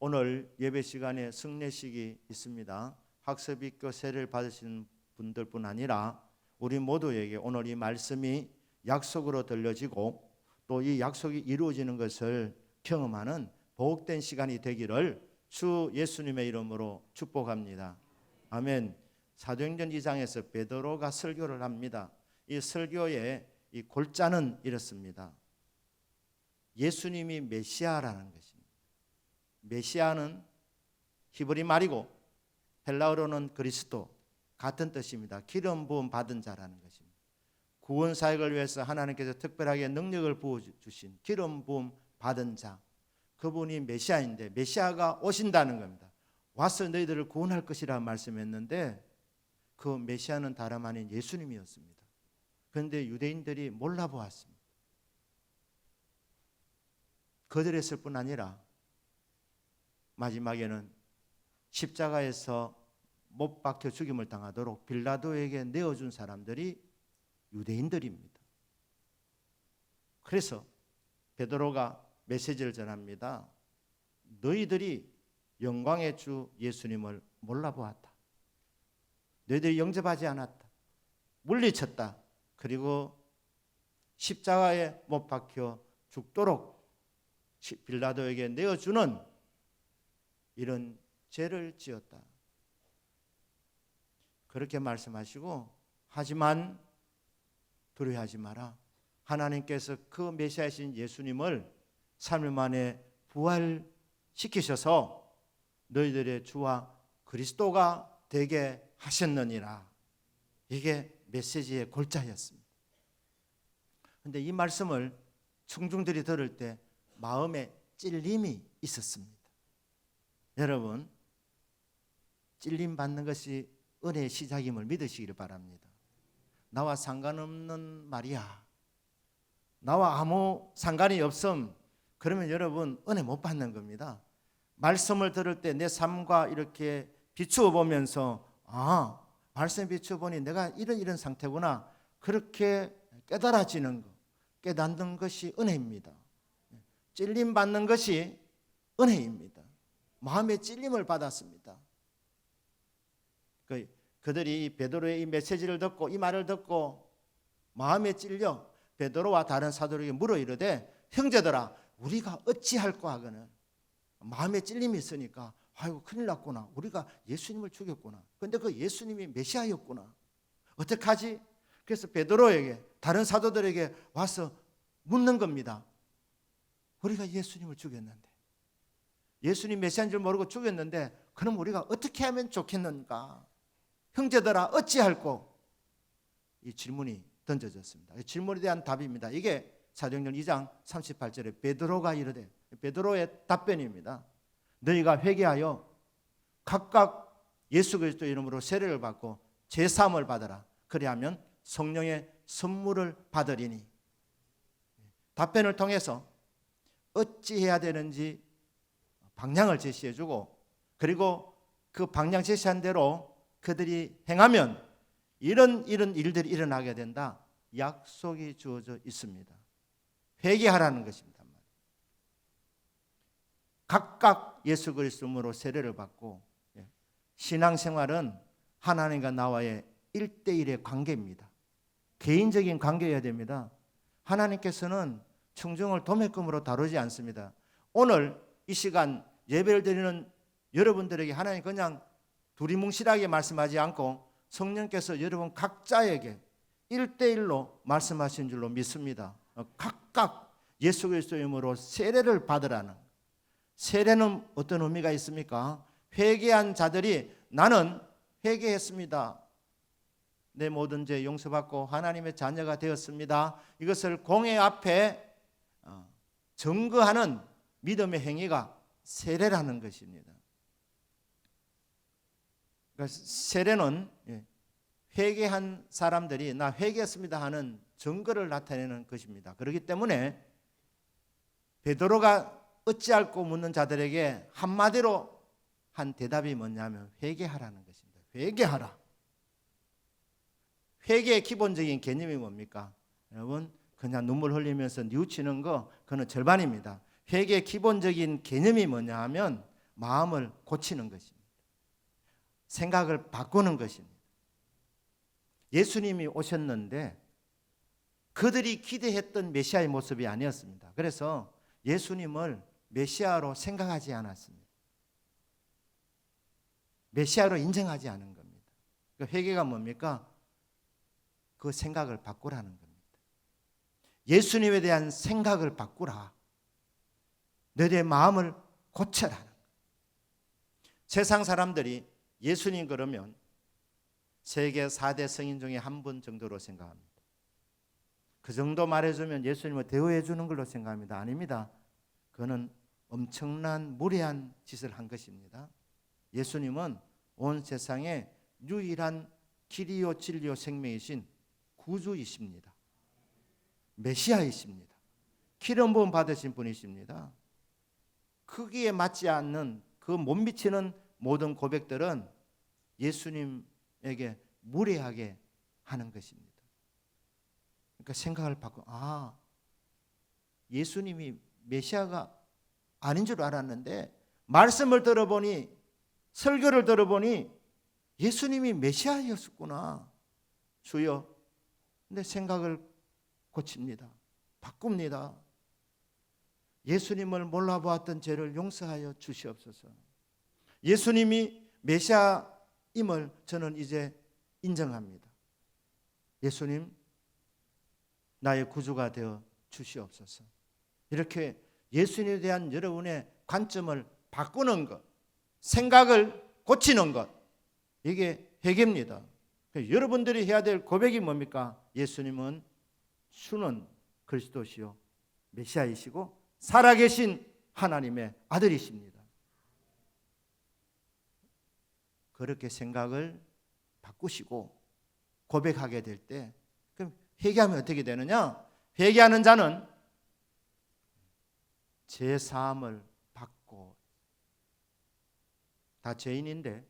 오늘 예배 시간에 승례식이 있습니다. 학습입교 세례를 받으시는 분들뿐 아니라 우리 모두에게 오늘 이 말씀이 약속으로 들려지고 또 이 약속이 이루어지는 것을 경험하는 복된 시간이 되기를 주 예수님의 이름으로 축복합니다. 아멘. 사도행전 2장에서 베드로가 설교를 합니다. 이 설교의 이 골자는 이렇습니다. 예수님이 메시아라는 것입니다. 메시아는 히브리 말이고 헬라어로는 그리스도, 같은 뜻입니다. 기름 부음 받은 자라는 것입니다. 구원 사역을 위해서 하나님께서 특별하게 능력을 부어주신 기름 부음 받은 자, 그분이 메시아인데 메시아가 오신다는 겁니다. 와서 너희들을 구원할 것이라 말씀했는데 그 메시아는 다름 아닌 예수님이었습니다. 그런데 유대인들이 몰라보았습니다. 거절했을 뿐 아니라 마지막에는 십자가에서 못 박혀 죽임을 당하도록 빌라도에게 내어준 사람들이 유대인들입니다. 그래서 베드로가 메시지를 전합니다. 너희들이 영광의 주 예수님을 몰라보았다. 너희들이 영접하지 않았다. 물리쳤다. 그리고 십자가에 못 박혀 죽도록 빌라도에게 내어주는 이런 죄를 지었다. 그렇게 말씀하시고 하지만 두려워하지 마라. 하나님께서 그 메시아이신 예수님을 3일 만에 부활시키셔서 너희들의 주와 그리스도가 되게 하셨느니라. 이게 메시지의 골자였습니다. 그런데 이 말씀을 청중들이 들을 때 마음에 찔림이 있었습니다. 여러분, 찔림 받는 것이 은혜의 시작임을 믿으시기를 바랍니다. 나와 상관없는 말이야, 나와 아무 상관이 없음, 그러면 여러분 은혜 못 받는 겁니다. 말씀을 들을 때 내 삶과 이렇게 비추어 보면서 말씀 비추어 보니 내가 이런 상태구나, 그렇게 깨달아지는 것, 깨닫는 것이 은혜입니다. 찔림 받는 것이 은혜입니다. 마음의 찔림을 받았습니다. 그들이 베드로의 이 메시지를 듣고 이 말을 듣고 마음에 찔려 베드로와 다른 사도에게 물어 이르되 형제들아 우리가 어찌할꼬 하거늘. 마음에 찔림이 있으니까 아이고 큰일 났구나, 우리가 예수님을 죽였구나, 근데 그 예수님이 메시아였구나, 어떡하지? 그래서 베드로에게 다른 사도들에게 와서 묻는 겁니다. 우리가 예수님을 죽였는데, 예수님 메시아인 줄 모르고 죽였는데 그럼 우리가 어떻게 하면 좋겠는가? 형제들아 어찌할꼬? 이 질문이 던져졌습니다. 이 질문에 대한 답입니다. 이게 사도행전 2장 38절에 베드로가 이르되, 베드로의 답변입니다. 너희가 회개하여 각각 예수 그리스도 이름으로 세례를 받고 제사함을 받아라. 그리하면 성령의 선물을 받으리니. 답변을 통해서 어찌해야 되는지 방향을 제시해주고, 그리고 그 방향 제시한 대로 그들이 행하면 이런 일들이 일어나게 된다. 약속이 주어져 있습니다. 회개하라는 것입니다. 각각 예수 그리스도로 세례를 받고, 신앙생활은 하나님과 나와의 1대1의 관계입니다. 개인적인 관계여야 됩니다. 하나님께서는 청중을 도매금으로 다루지 않습니다. 오늘 이 시간 예배를 드리는 여러분들에게 하나님 그냥 두리뭉실하게 말씀하지 않고 성령께서 여러분 각자에게 1대1로 말씀하신 줄로 믿습니다. 각각 예수 그리스도의 이름으로 세례를 받으라는. 세례는 어떤 의미가 있습니까? 회개한 자들이 나는 회개했습니다, 내 모든 죄 용서받고 하나님의 자녀가 되었습니다, 이것을 공회 앞에 증거하는 믿음의 행위가 세례라는 것입니다. 그러니까 세례는 회개한 사람들이 나 회개했습니다 하는 증거를 나타내는 것입니다. 그렇기 때문에 베드로가 어찌할꼬 묻는 자들에게 한마디로 한 대답이 뭐냐면 회개하라는 것입니다. 회개하라. 회개의 기본적인 개념이 뭡니까? 여러분, 그냥 눈물 흘리면서 뉘우치는 거, 그건 절반입니다. 회개의 기본적인 개념이 뭐냐 하면 마음을 고치는 것입니다. 생각을 바꾸는 것입니다. 예수님이 오셨는데 그들이 기대했던 메시아의 모습이 아니었습니다. 그래서 예수님을 메시아로 생각하지 않았습니다. 메시아로 인정하지 않은 겁니다. 그 회개가 뭡니까? 그 생각을 바꾸라는 겁니다. 예수님에 대한 생각을 바꾸라. 너희의 마음을 고쳐라는 거예요. 세상 사람들이 예수님 그러면 세계 4대 성인 중에 한 분 정도로 생각합니다. 그 정도 말해주면 예수님을 대우해 주는 걸로 생각합니다. 아닙니다. 그는 엄청난 무례한 짓을 한 것입니다. 예수님은 온 세상에 유일한 길이요 진리요 생명이신 구주이십니다. 메시아이십니다. 기름 부음 받으신 분이십니다. 크기에 맞지 않는 그 못 미치는 모든 고백들은 예수님에게 무례하게 하는 것입니다. 그러니까 생각을 바꿔 예수님이 메시아가 아닌 줄 알았는데 말씀을 들어보니 설교를 들어보니 예수님이 메시아였구나. 주여, 내 생각을 고칩니다. 바꿉니다. 예수님을 몰라보았던 죄를 용서하여 주시옵소서. 예수님이 메시아임을 저는 이제 인정합니다. 예수님, 나의 구주가 되어 주시옵소서. 이렇게 예수님에 대한 여러분의 관점을 바꾸는 것, 생각을 고치는 것, 이게 회개입니다. 여러분들이 해야 될 고백이 뭡니까? 예수님은 주는 그리스도시요 메시아이시고 살아계신 하나님의 아들이십니다. 그렇게 생각을 바꾸시고 고백하게 될 때 그럼 회개하면 어떻게 되느냐? 회개하는 자는 죄 사함을 받고, 다 죄인인데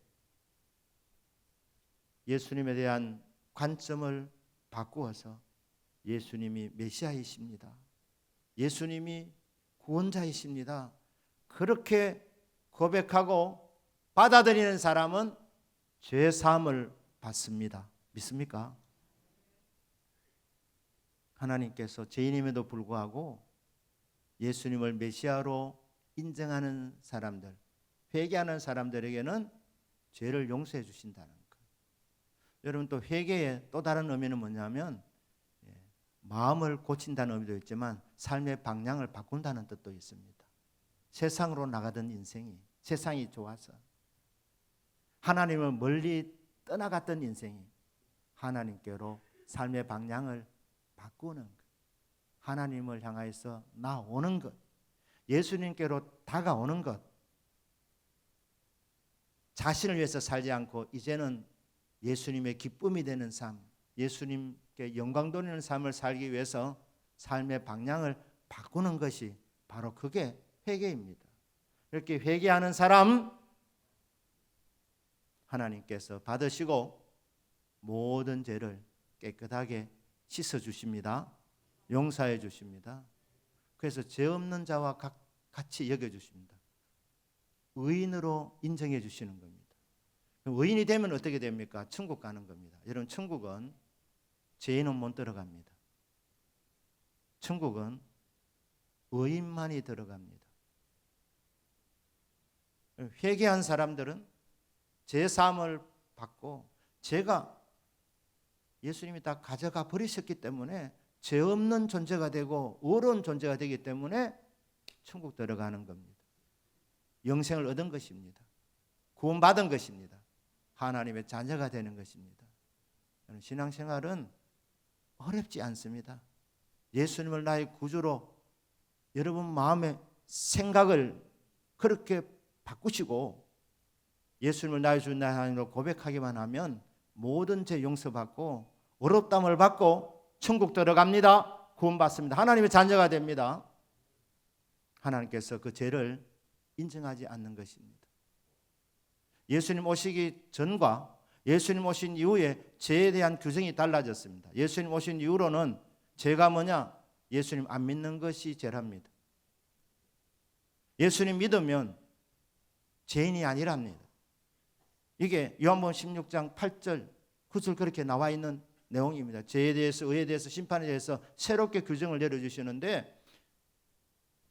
예수님에 대한 관점을 바꾸어서 예수님이 메시아이십니다. 예수님이 구원자이십니다. 그렇게 고백하고 받아들이는 사람은 죄 사함을 받습니다. 믿습니까? 하나님께서 죄인임에도 불구하고 예수님을 메시아로 인정하는 사람들, 회개하는 사람들에게는 죄를 용서해 주신다는 것. 여러분, 또 회개의 또 다른 의미는 뭐냐면 마음을 고친다는 의미도 있지만 삶의 방향을 바꾼다는 뜻도 있습니다. 세상으로 나가던 인생이, 세상이 좋아서 하나님을 멀리 떠나갔던 인생이 하나님께로 삶의 방향을 바꾸는 것, 하나님을 향하여서 나오는 것, 예수님께로 다가오는 것, 자신을 위해서 살지 않고 이제는 예수님의 기쁨이 되는 삶, 예수님께 영광 돌리는 삶을 살기 위해서 삶의 방향을 바꾸는 것이 바로 그게 회개입니다. 이렇게 회개하는 사람 하나님께서 받으시고 모든 죄를 깨끗하게 씻어주십니다. 용서해 주십니다. 그래서 죄 없는 자와 같이 여겨주십니다. 의인으로 인정해 주시는 겁니다. 의인이 되면 어떻게 됩니까? 천국 가는 겁니다. 여러분, 천국은 죄인은 못 들어갑니다. 천국은 의인만이 들어갑니다. 회개한 사람들은 죄 사함을 받고 죄가 예수님이 다 가져가 버리셨기 때문에 죄 없는 존재가 되고 의로운 존재가 되기 때문에 천국 들어가는 겁니다. 영생을 얻은 것입니다. 구원받은 것입니다. 하나님의 자녀가 되는 것입니다. 신앙생활은 어렵지 않습니다. 예수님을 나의 구주로 여러분 마음의 생각을 그렇게 바꾸시고 예수님을 나의 주 나의 하나님으로 고백하기만 하면 모든 죄 용서받고 어렵담을 받고 천국 들어갑니다. 구원받습니다. 하나님의 자녀가 됩니다. 하나님께서 그 죄를 인정하지 않는 것입니다. 예수님 오시기 전과 예수님 오신 이후에 죄에 대한 규정이 달라졌습니다. 예수님 오신 이후로는 죄가 뭐냐? 예수님 안 믿는 것이 죄랍니다. 예수님 믿으면 죄인이 아니랍니다. 이게 요한복음 16장 8절 9절 그렇게 나와 있는 내용입니다. 죄에 대해서, 의에 대해서, 심판에 대해서 새롭게 규정을 내려주시는데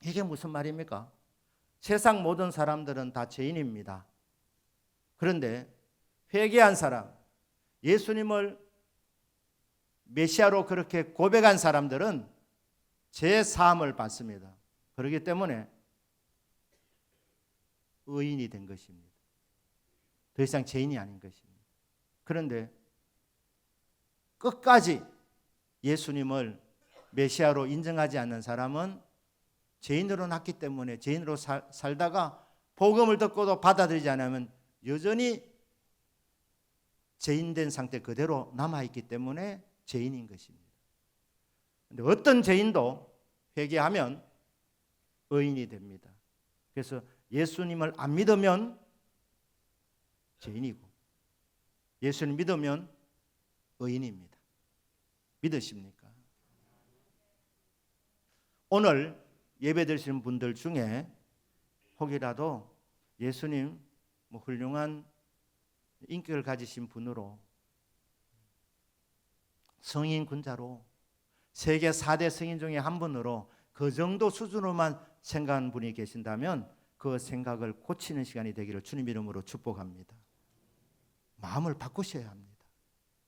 이게 무슨 말입니까? 세상 모든 사람들은 다 죄인입니다. 그런데 회개한 사람, 예수님을 메시아로 그렇게 고백한 사람들은 죄 사함을 받습니다. 그렇기 때문에 의인이 된 것입니다. 더 이상 죄인이 아닌 것입니다. 그런데 끝까지 예수님을 메시아로 인정하지 않는 사람은 죄인으로 났기 때문에 죄인으로 살다가 복음을 듣고도 받아들이지 않으면 여전히 죄인된 상태 그대로 남아있기 때문에 죄인인 것입니다. 그런데 어떤 죄인도 회개하면 의인이 됩니다. 그래서 예수님을 안 믿으면 죄인이고 예수님 믿으면 의인입니다. 믿으십니까? 오늘 예배 드리시는 분들 중에 혹이라도 예수님 훌륭한 인격을 가지신 분으로 성인 군자로 세계 4대 성인 중에 한 분으로 그 정도 수준으로만 생각하는 분이 계신다면 그 생각을 고치는 시간이 되기를 주님 이름으로 축복합니다. 마음을 바꾸셔야 합니다.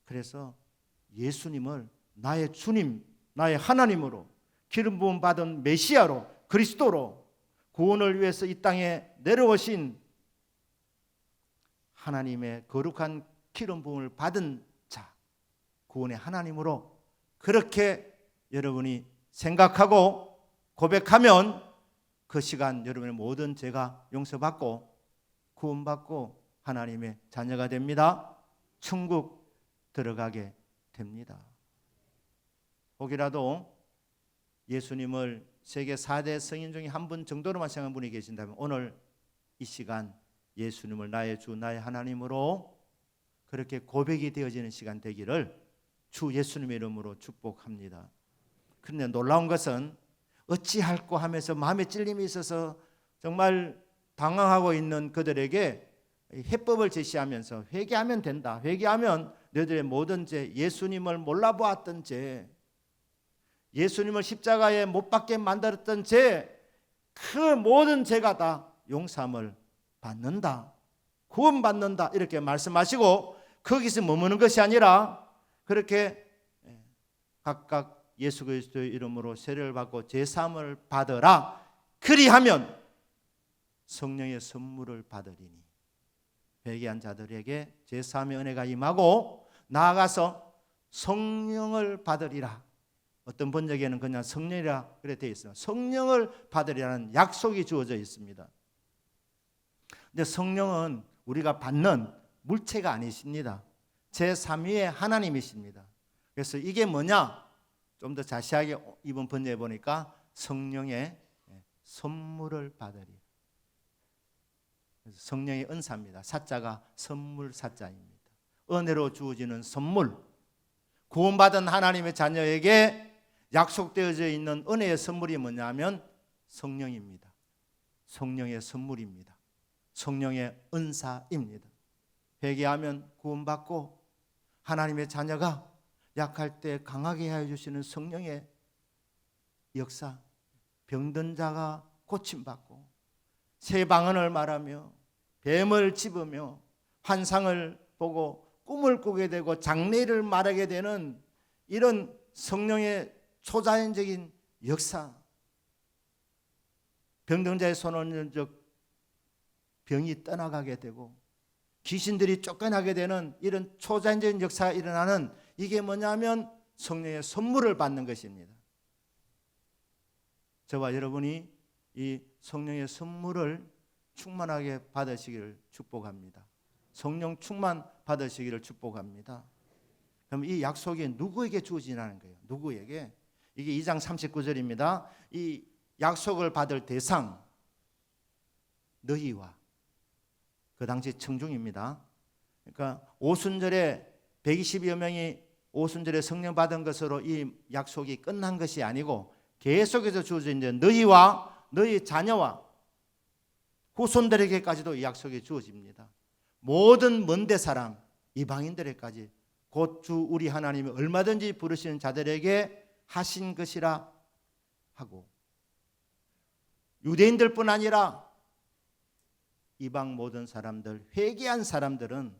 그래서 예수님을 나의 주님, 나의 하나님으로 기름 부음 받은 메시아로 그리스도로 구원을 위해서 이 땅에 내려오신 하나님의 거룩한 기름 부음을 받은 자, 구원의 하나님으로 그렇게 여러분이 생각하고 고백하면 그 시간 여러분의 모든 죄가 용서받고 구원받고 하나님의 자녀가 됩니다. 천국 들어가게 됩니다. 혹이라도 예수님을 세계 4대 성인 중에 한 분 정도로만 생각하는 분이 계신다면 오늘 이 시간 예수님을 나의 주 나의 하나님으로 그렇게 고백이 되어지는 시간 되기를 주 예수님의 이름으로 축복합니다. 그런데 놀라운 것은 어찌할꼬 하면서 마음에 찔림이 있어서 정말 당황하고 있는 그들에게 해법을 제시하면서 회개하면 된다. 회개하면 너희들의 모든 죄, 예수님을 몰라보았던 죄, 예수님을 십자가에 못 박게 만들었던 죄, 그 모든 죄가 다 용서함을 받는다. 구원받는다. 이렇게 말씀하시고 거기서 머무는 것이 아니라 그렇게 각각 예수 그리스도의 이름으로 세례를 받고 제사함을 받으라. 그리하면 성령의 선물을 받으리니 회개한 자들에게 제사함의 은혜가 임하고 나아가서 성령을 받으리라. 어떤 번역에는 그냥 성령이라 그래 되어 있어요. 성령을 받으리라는 약속이 주어져 있습니다. 근데 성령은 우리가 받는 물체가 아니십니다. 제3위의 하나님이십니다. 그래서 이게 뭐냐? 좀 더 자세하게 이번 번역해 보니까 성령의 선물을 받으리. 성령의 은사입니다. 사자가 선물 사자입니다. 은혜로 주어지는 선물. 구원받은 하나님의 자녀에게 약속되어져 있는 은혜의 선물이 뭐냐면 성령입니다. 성령의 선물입니다. 성령의 은사입니다. 회개하면 구원받고 하나님의 자녀가 약할 때 강하게 하여 주시는 성령의 역사, 병든 자가 고침받고 새 방언을 말하며 뱀을 집으며 환상을 보고 꿈을 꾸게 되고 장래를 말하게 되는 이런 성령의 초자연적인 역사, 병든 자의 손을 병이 떠나가게 되고 귀신들이 쫓겨나게 되는 이런 초자연적인 역사가 일어나는 이게 뭐냐면 성령의 선물을 받는 것입니다. 저와 여러분이 이 성령의 선물을 충만하게 받으시기를 축복합니다. 성령 충만 받으시기를 축복합니다. 그럼 이 약속이 누구에게 주어지냐는 거예요. 누구에게? 이게 2장 39절입니다. 이 약속을 받을 대상 너희와 그 당시 청중입니다. 그러니까 오순절에 120여 명이 오순절에 성령 받은 것으로 이 약속이 끝난 것이 아니고 계속해서 주어져 있는 너희와 너희 자녀와 후손들에게까지도 이 약속이 주어집니다. 모든 먼데 사람 이방인들에게까지 곧 주 우리 하나님이 얼마든지 부르시는 자들에게 하신 것이라 하고, 유대인들뿐 아니라 이방 모든 사람들, 회개한 사람들은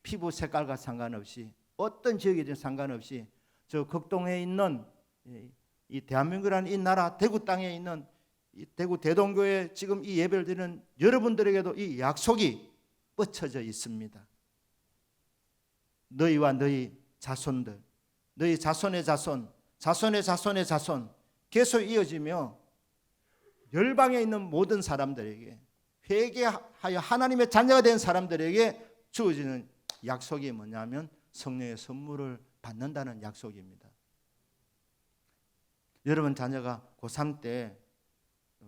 피부 색깔과 상관없이, 어떤 지역이든 상관없이, 저 극동에 있는 이 대한민국이라는 이 나라 대구 땅에 있는 이 대구 대동교회 지금 이 예배를 드리는 여러분들에게도 이 약속이 뻗쳐져 있습니다. 너희와 너희 자손들, 너희 자손의 자손, 자손의 자손의 자손 계속 이어지며 열방에 있는 모든 사람들에게, 회개하여 하나님의 자녀가 된 사람들에게 주어지는 약속이 뭐냐면 성령의 선물을 받는다는 약속입니다. 여러분 자녀가 고3 때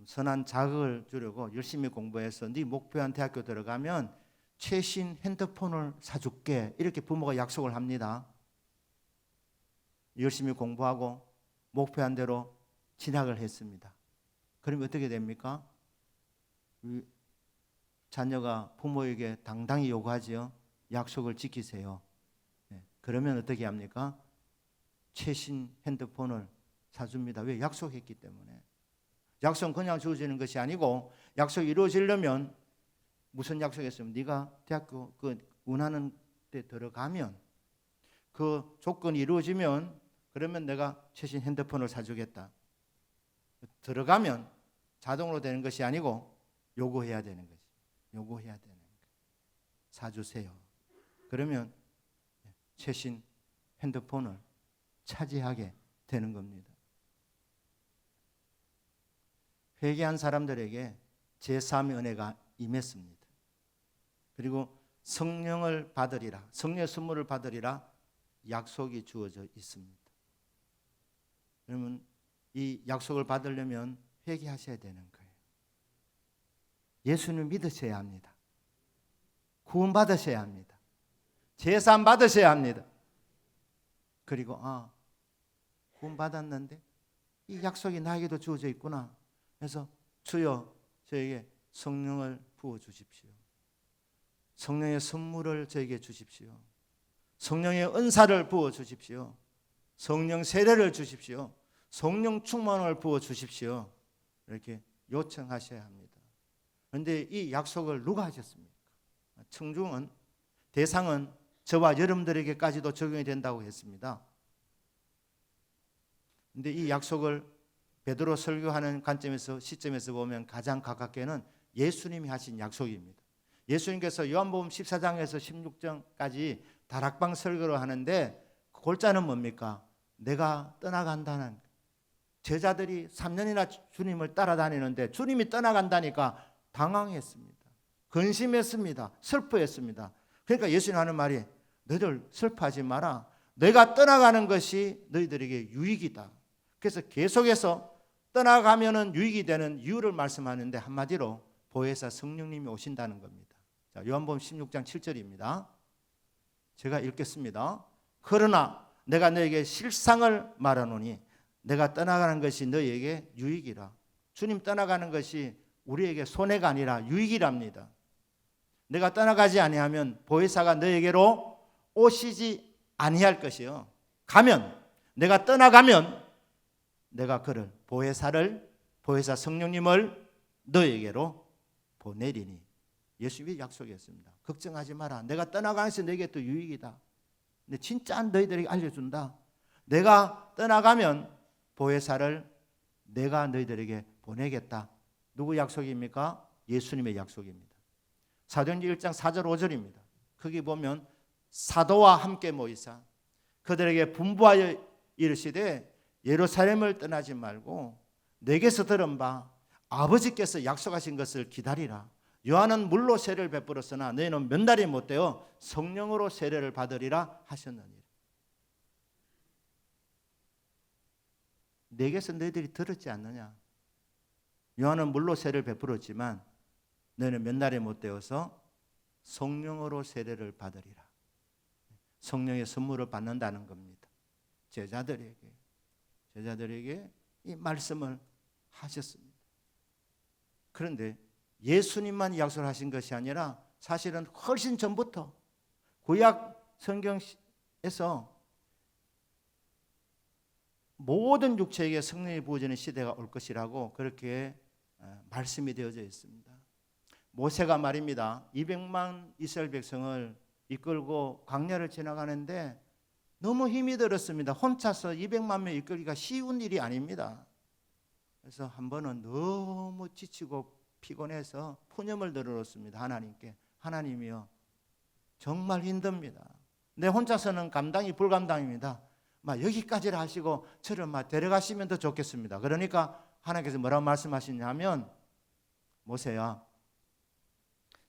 선한 자극을 주려고 열심히 공부해서 네 목표한 대학교 들어가면 최신 핸드폰을 사줄게, 이렇게 부모가 약속을 합니다. 열심히 공부하고 목표한 대로 진학을 했습니다. 그러면 어떻게 됩니까? 자녀가 부모에게 당당히 요구하지요. 약속을 지키세요. 그러면 어떻게 합니까? 최신 핸드폰을 사줍니다. 왜? 약속했기 때문에. 약속은 그냥 주어지는 것이 아니고, 약속이 이루어지려면 무슨 약속했으면 네가 대학교 그 운하는 데 들어가면, 그 조건이 이루어지면 그러면 내가 최신 핸드폰을 사주겠다. 들어가면 자동으로 되는 것이 아니고 요구해야 되는 것이. 요구해야 되는 것. 사주세요. 그러면 최신 핸드폰을 차지하게 되는 겁니다. 회개한 사람들에게 제3의 은혜가 임했습니다. 그리고 성령을 받으리라, 성령의 선물을 받으리라 약속이 주어져 있습니다. 그러면 이 약속을 받으려면 회개하셔야 되는 거예요. 예수님을 믿으셔야 합니다. 구원 받으셔야 합니다. 제사 받으셔야 합니다. 그리고 구원 받았는데 이 약속이 나에게도 주어져 있구나. 그래서 주여 저에게 성령을 부어 주십시오. 성령의 선물을 저에게 주십시오. 성령의 은사를 부어 주십시오. 성령 세례를 주십시오. 성령 충만을 부어 주십시오. 이렇게 요청하셔야 합니다. 그런데 이 약속을 누가 하셨습니까? 청중은, 대상은 저와 여러분들에게까지도 적용이 된다고 했습니다. 그런데 이 약속을 베드로 설교하는 관점에서, 시점에서 보면 가장 가깝게는 예수님이 하신 약속입니다. 예수님께서 요한복음 14장에서 16장까지 다락방 설교를 하는데 그 골자는 뭡니까? 내가 떠나간다는, 제자들이 3년이나 주님을 따라다니는데 주님이 떠나간다니까 당황했습니다. 근심했습니다. 슬퍼했습니다. 그러니까 예수님 하는 말이, 너희들 슬퍼하지 마라. 내가 떠나가는 것이 너희들에게 유익이다. 그래서 계속해서 떠나가면은 유익이 되는 이유를 말씀하는데 한마디로 보혜사 성령님이 오신다는 겁니다. 자, 요한복음 16장 7절입니다. 제가 읽겠습니다. 그러나 내가 너에게 실상을 말하노니 내가 떠나가는 것이 너희에게 유익이라. 주님 떠나가는 것이 우리에게 손해가 아니라 유익이랍니다. 내가 떠나가지 아니하면 보혜사가 너에게로 오시지 아니할 것이요. 가면, 내가 떠나가면 내가 그를, 보혜사 성령님을 너에게로 보내리니. 예수님이 약속했습니다. 걱정하지 마라. 내가 떠나가는 것이 너에게 또 유익이다. 근데 진짜 너희들에게 알려준다. 내가 떠나가면 보혜사를 내가 너희들에게 보내겠다. 누구 약속입니까? 예수님의 약속입니다. 사도행전 1장 4절 5절입니다. 거기 보면 사도와 함께 모이사 그들에게 분부하여 이르시되 예루살렘을 떠나지 말고 내게서 들은 바 아버지께서 약속하신 것을 기다리라. 요한은 물로 세례를 베풀었으나 너희는 몇 날이 못되어 성령으로 세례를 받으리라 하셨느니라. 내게서 너희들이 들었지 않느냐? 요한은 물로 세례를 베풀었지만 너희는 몇 날이 못되어서 성령으로 세례를 받으리라. 성령의 선물을 받는다는 겁니다. 제자들에게 이 말씀을 하셨습니다. 그런데 예수님만 약속을 하신 것이 아니라 사실은 훨씬 전부터 구약 성경에서 모든 육체에게 성령이 부어지는 시대가 올 것이라고 그렇게 말씀이 되어져 있습니다. 모세가 말입니다. 200만 이스라엘 백성을 이끌고 광야를 지나가는데 너무 힘이 들었습니다. 혼자서 200만 명 이끌기가 쉬운 일이 아닙니다. 그래서 한 번은 너무 지치고 피곤해서 푸념을 들어놓습니다. 하나님께. 하나님이요, 정말 힘듭니다. 내 혼자서는 감당이 불감당입니다. 여기까지를 하시고 저를 데려가시면 더 좋겠습니다. 그러니까 하나님께서 뭐라고 말씀하시냐면, 모세야,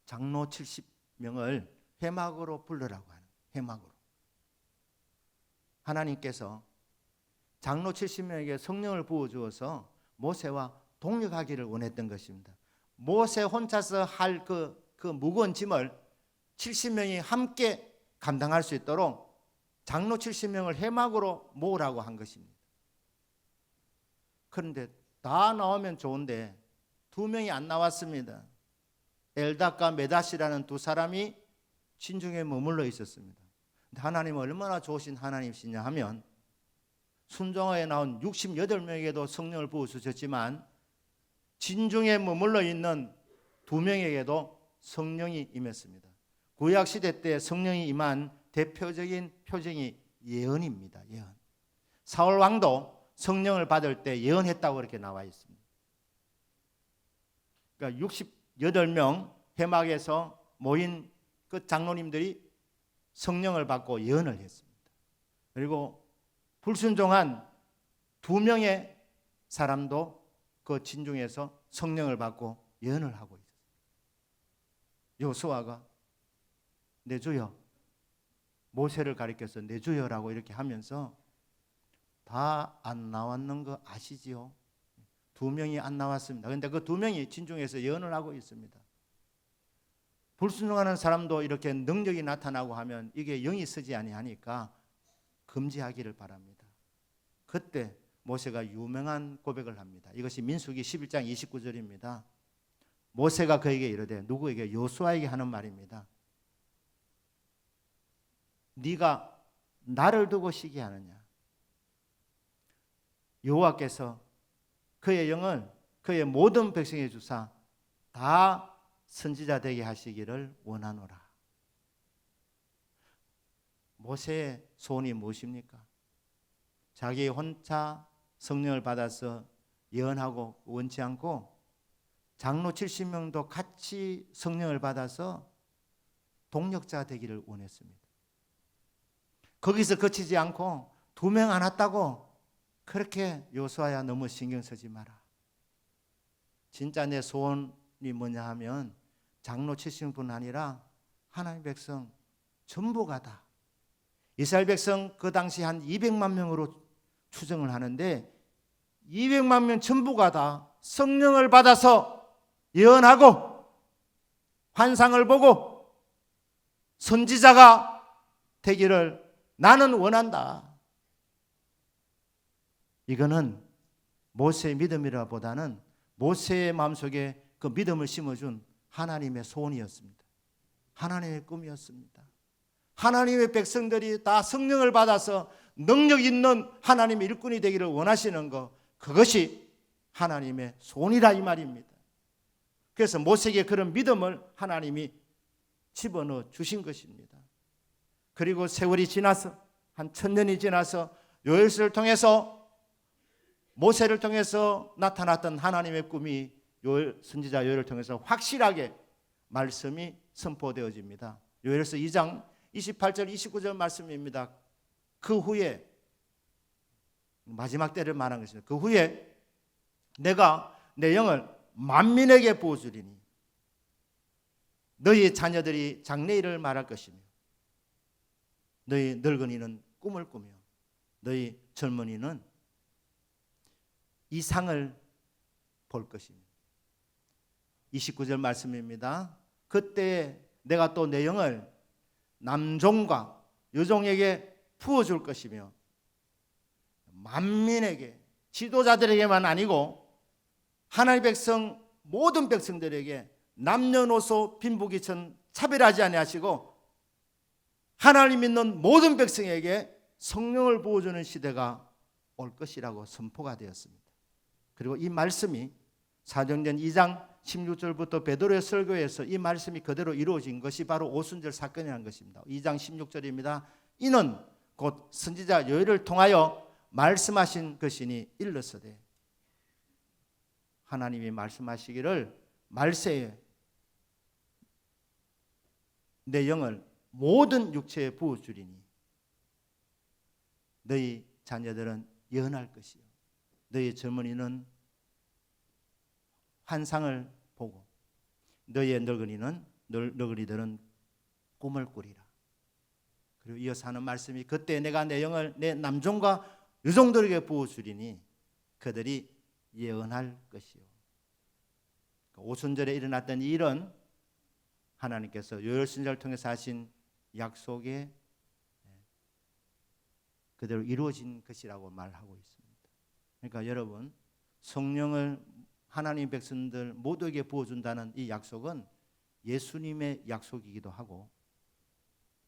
장로 70명을 회막으로 불러라고 하는, 회막으로. 하나님께서 장로 70명에게 성령을 부어주어서 모세와 동력하기를 원했던 것입니다. 모세 혼자서 할 그 무거운 짐을 70명이 함께 감당할 수 있도록 장로 70명을 회막으로 모으라고 한 것입니다. 그런데 다 나오면 좋은데 2명이 안 나왔습니다. 엘닷과 메닷이라는 2사람이 진중에 머물러 있었습니다. 하나님은 얼마나 좋으신 하나님이시냐 하면 순종하에 나온 68명에게도 성령을 부어주셨지만 진중에 머물러 있는 2명에게도 성령이 임했습니다. 구약시대 때 성령이 임한 대표적인 표징이 예언입니다. 예언. 사울 왕도 성령을 받을 때 예언했다고 그렇게 나와 있습니다. 그러니까 68명 회막에서 모인 그 장로님들이 성령을 받고 예언을 했습니다. 그리고 불순종한 2명의 사람도 그 진중에서 성령을 받고 예언을 하고 있었습니다. 여호수아가 내 주여, 모세를 가리켜서 내 주여라고 이렇게 하면서 다 안 나왔는 거 아시지요? 2명이 안 나왔습니다. 그런데 그 2명이 진중에서 예언을 하고 있습니다. 불순종하는 사람도 이렇게 능력이 나타나고 하면 이게 영이 쓰지 아니하니까 금지하기를 바랍니다. 그때 모세가 유명한 고백을 합니다. 이것이 민수기 11장 29절입니다. 모세가 그에게 이르되, 누구에게? 여호수아에게 하는 말입니다. 네가 나를 두고 시기하느냐? 여호와께서 그의 영을 그의 모든 백성에 주사 다 선지자 되게 하시기를 원하노라. 모세의 소원이 무엇입니까? 자기 혼자 성령을 받아서 예언하고 원치 않고 장로 70명도 같이 성령을 받아서 동력자 되기를 원했습니다. 거기서 그치지 않고 2명 안 왔다고 그렇게 여호수아야 너무 신경 쓰지 마라. 진짜 내 소원이 뭐냐 하면 장로 70명뿐 아니라 하나님의 백성 전부가 다, 이스라엘 백성 그 당시 한 200만 명으로 추정을 하는데 200만 명 전부가 다 성령을 받아서 예언하고 환상을 보고 선지자가 되기를 나는 원한다. 이거는 모세의 믿음이라보다는 모세의 마음속에 그 믿음을 심어준 하나님의 소원이었습니다. 하나님의 꿈이었습니다. 하나님의 백성들이 다 성령을 받아서 능력 있는 하나님의 일꾼이 되기를 원하시는 것, 그것이 하나님의 소원이라 이 말입니다. 그래서 모세에게 그런 믿음을 하나님이 집어넣어 주신 것입니다. 그리고 세월이 지나서 한 1000년이 지나서 요엘서를 통해서 모세를 통해서 나타났던 하나님의 꿈이 선지자 요엘을 통해서 확실하게 말씀이 선포되어집니다. 요엘서 2장 28절 29절 말씀입니다. 그 후에 마지막 때를 말한 것입니다. 그 후에 내가 내 영을 만민에게 부어주리니 너희 자녀들이 장래일을 말할 것이며 너희 늙은이는 꿈을 꾸며 너희 젊은이는 이상을 볼 것입니다. 29절 말씀입니다. 그때 내가 또 내 영을 남종과 여종에게 부어줄 것이며 만민에게, 지도자들에게만 아니고 하나님의 백성 모든 백성들에게 남녀노소 빈부귀천 차별하지 아니하시고 하나님 믿는 모든 백성에게 성령을 부어주는 시대가 올 것이라고 선포가 되었습니다. 그리고 이 말씀이 사도행전 2장 16절부터 베드로의 설교에서 이 말씀이 그대로 이루어진 것이 바로 오순절 사건이라는 것입니다. 2장 16절입니다. 이는 곧 선지자 요엘을 통하여 말씀하신 것이니 일렀으되, 하나님이 말씀하시기를 말세에 내 영을 모든 육체에 부어주리니 너희 자녀들은 예언할 것이요 너희 젊은이는 환상을 보고 너희의 늙은이들은 꿈을 꾸리라. 그리고 이어서 하는 말씀이 그때 내가 내 영을 내 남종과 여종들에게 부어주리니 그들이 예언할 것이요. 오순절에 일어났던 이 일은 하나님께서 요엘 선지자를 통해서 하신 약속에 그대로 이루어진 것이라고 말하고 있습니다. 그러니까 여러분, 성령을 하나님 백성들 모두에게 부어준다는 이 약속은 예수님의 약속이기도 하고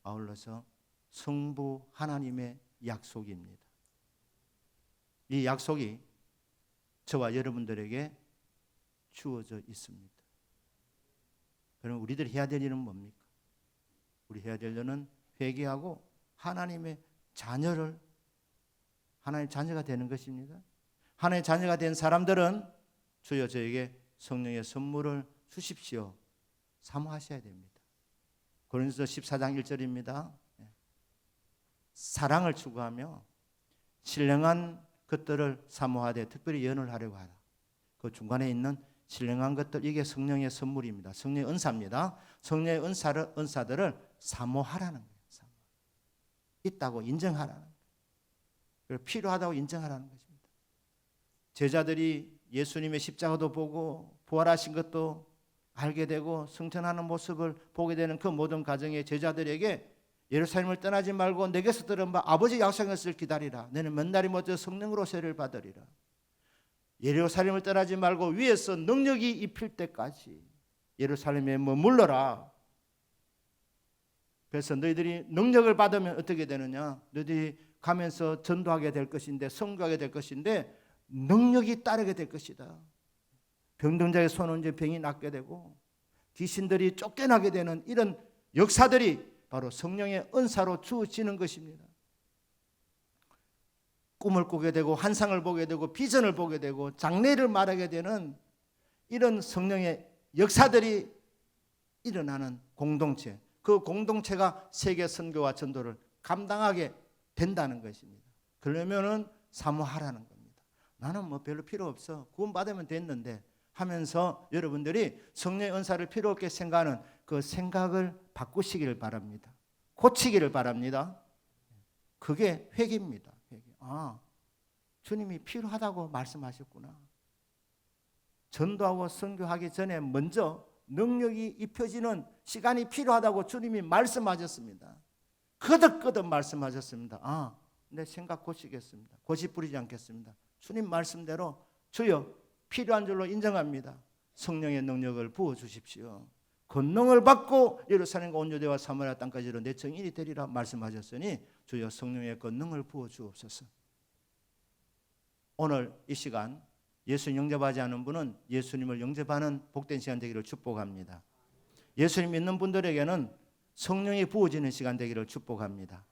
아울러서 성부 하나님의 약속입니다. 이 약속이 저와 여러분들에게 주어져 있습니다. 그럼 우리들이 해야 될 일은 뭡니까? 우리 해야 될 일은 회개하고 하나님의 자녀가 되는 것입니다. 하나님의 자녀가 된 사람들은 주여 저에게 성령의 선물을 주십시오. 사모하셔야 됩니다. 고린도서 14장 1절입니다. 사랑을 추구하며 신령한 것들을 사모하되 특별히 예언을 하려고 하라. 그 중간에 있는 신령한 것들, 이게 성령의 선물입니다. 성령의 은사입니다. 성령의 은사들을 사모하라는 거예요. 있다고 인정하라는 거예요. 필요하다고 인정하라는 것입니다. 제자들이 예수님의 십자가도 보고 부활하신 것도 알게 되고 승천하는 모습을 보게 되는 그 모든 가정의 제자들에게 예루살렘을 떠나지 말고 내게서 들은 바 아버지 약속한 것을 기다리라. 너는 몇 날이 먼저 성령으로 세례를 받으리라. 예루살렘을 떠나지 말고 위에서 능력이 입힐 때까지 예루살렘에 머물러라. 그래서 너희들이 능력을 받으면 어떻게 되느냐? 너희들이 가면서 전도하게 될 것인데, 선교하게 될 것인데 능력이 따르게 될 것이다. 병든 자의 손은 이제 병이 낫게 되고 귀신들이 쫓겨나게 되는 이런 역사들이 바로 성령의 은사로 주어지는 것입니다. 꿈을 꾸게 되고 환상을 보게 되고 비전을 보게 되고 장래를 말하게 되는 이런 성령의 역사들이 일어나는 공동체, 그 공동체가 세계 선교와 전도를 감당하게 된다는 것입니다. 그러면은 사모하라는 겁니다. 나는 뭐 별로 필요 없어, 구원받으면 됐는데 하면서 여러분들이 성령의 은사를 필요 없게 생각하는 그 생각을 바꾸시기를 바랍니다. 고치기를 바랍니다. 그게 회개입니다. 회개. 아, 주님이 필요하다고 말씀하셨구나. 전도하고 선교하기 전에 먼저 능력이 입혀지는 시간이 필요하다고 주님이 말씀하셨습니다. 거듭거듭 말씀하셨습니다. 아, 내 생각 고치겠습니다. 고집 부리지 않겠습니다. 주님 말씀대로 주여 필요한 줄로 인정합니다. 성령의 능력을 부어주십시오. 권능을 받고 예루살렘과 온 유대와 사마리아 땅까지로 내 증인이 되리라 말씀하셨으니 주여 성령의 권능을 부어주옵소서. 오늘 이 시간 예수님 영접하지 않은 분은 예수님을 영접하는 복된 시간 되기를 축복합니다. 예수님 믿는 분들에게는 성령이 부어지는 시간 되기를 축복합니다.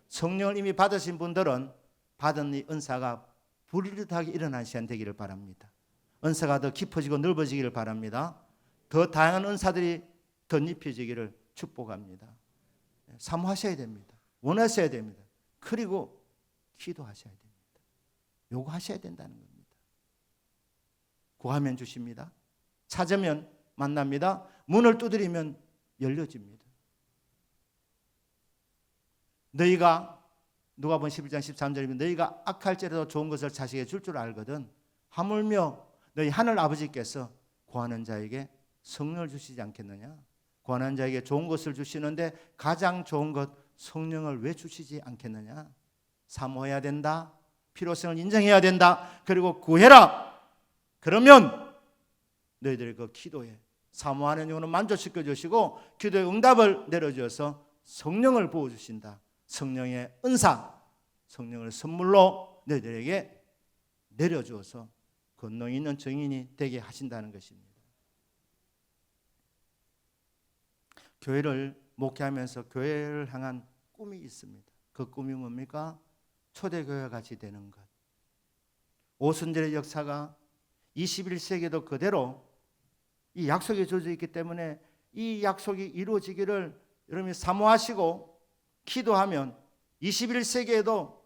성령을 이미 받으신 분들은 받은 이 은사가 불이르다하게 일어난 시간 되기를 바랍니다. 은사가 더 깊어지고 넓어지기를 바랍니다. 더 다양한 은사들이 덧입혀지기를 축복합니다. 사모하셔야 됩니다. 원하셔야 됩니다. 그리고 기도하셔야 됩니다. 요구하셔야 된다는 겁니다. 구하면 주십니다. 찾으면 만납니다. 문을 두드리면 열려집니다. 너희가 누가복음 11장 13절이면 너희가 악할지라도 좋은 것을 자식에게 줄 줄 알거든 하물며 너희 하늘 아버지께서 구하는 자에게 성령을 주시지 않겠느냐? 구하는 자에게 좋은 것을 주시는데 가장 좋은 것 성령을 왜 주시지 않겠느냐? 사모해야 된다. 필요성을 인정해야 된다. 그리고 구해라. 그러면 너희들의 그 기도에 사모하는 영혼을 만족시켜 주시고 기도의 응답을 내려주어서 성령을 부어주신다. 성령의 은사, 성령을 선물로 너희들에게 내려주어서 권능 있는 증인이 되게 하신다는 것입니다. 교회를 목회하면서 교회를 향한 꿈이 있습니다. 그 꿈이 뭡니까? 초대교회와 같이 되는 것. 오순절의 역사가 21세기도 그대로 이 약속이 주어져 있기 때문에 이 약속이 이루어지기를 여러분이 사모하시고 기도하면 21세기에도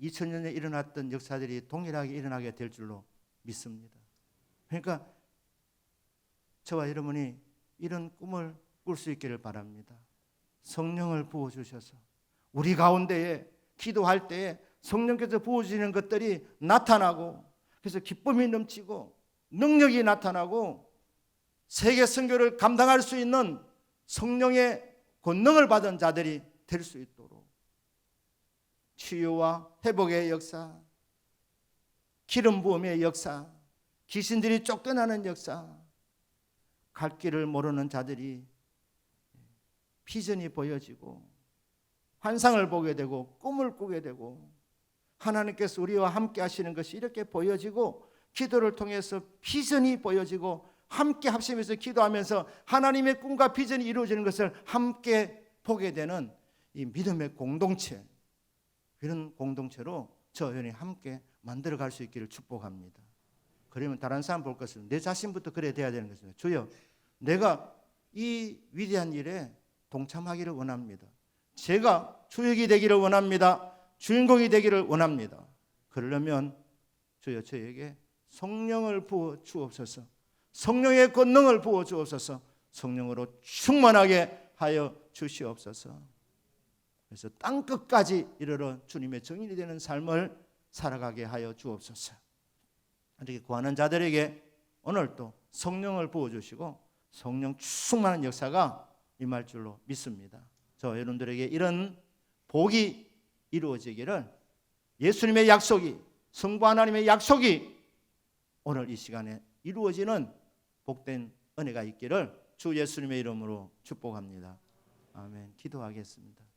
2000년에 일어났던 역사들이 동일하게 일어나게 될 줄로 믿습니다. 그러니까 저와 여러분이 이런 꿈을 꿀 수 있기를 바랍니다. 성령을 부어주셔서 우리 가운데에 기도할 때에 성령께서 부어주시는 것들이 나타나고 그래서 기쁨이 넘치고 능력이 나타나고 세계 선교를 감당할 수 있는 성령의 권능을 받은 자들이 될 수 있도록 치유와 회복의 역사, 기름 부음의 역사, 귀신들이 쫓겨나는 역사, 갈 길을 모르는 자들이 비전이 보여지고 환상을 보게 되고 꿈을 꾸게 되고 하나님께서 우리와 함께 하시는 것이 이렇게 보여지고 기도를 통해서 비전이 보여지고 함께 합심해서 기도하면서 하나님의 꿈과 비전이 이루어지는 것을 함께 보게 되는 이 믿음의 공동체, 이런 공동체로 저 여러분이 함께 만들어갈 수 있기를 축복합니다. 그러면 다른 사람 볼 것은 내 자신부터 그래야 돼야 되는 것입니다. 주여, 내가 이 위대한 일에 동참하기를 원합니다. 제가 주역이 되기를 원합니다. 주인공이 되기를 원합니다. 그러려면 주여 저에게 성령을 부어 주옵소서. 성령의 권능을 부어 주옵소서. 성령으로 충만하게 하여 주시옵소서. 그래서 땅 끝까지 이르러 주님의 증인이 되는 삶을 살아가게 하여 주옵소서. 이렇게 구하는 자들에게 오늘도 성령을 부어 주시고 성령 충만한 역사가 임할 줄로 믿습니다. 저 여러분들에게 이런 복이 이루어지기를 예수님의 약속이, 성부 하나님의 약속이 오늘 이 시간에 이루어지는 복된 은혜가 있기를 주 예수님의 이름으로 축복합니다. 아멘. 기도하겠습니다.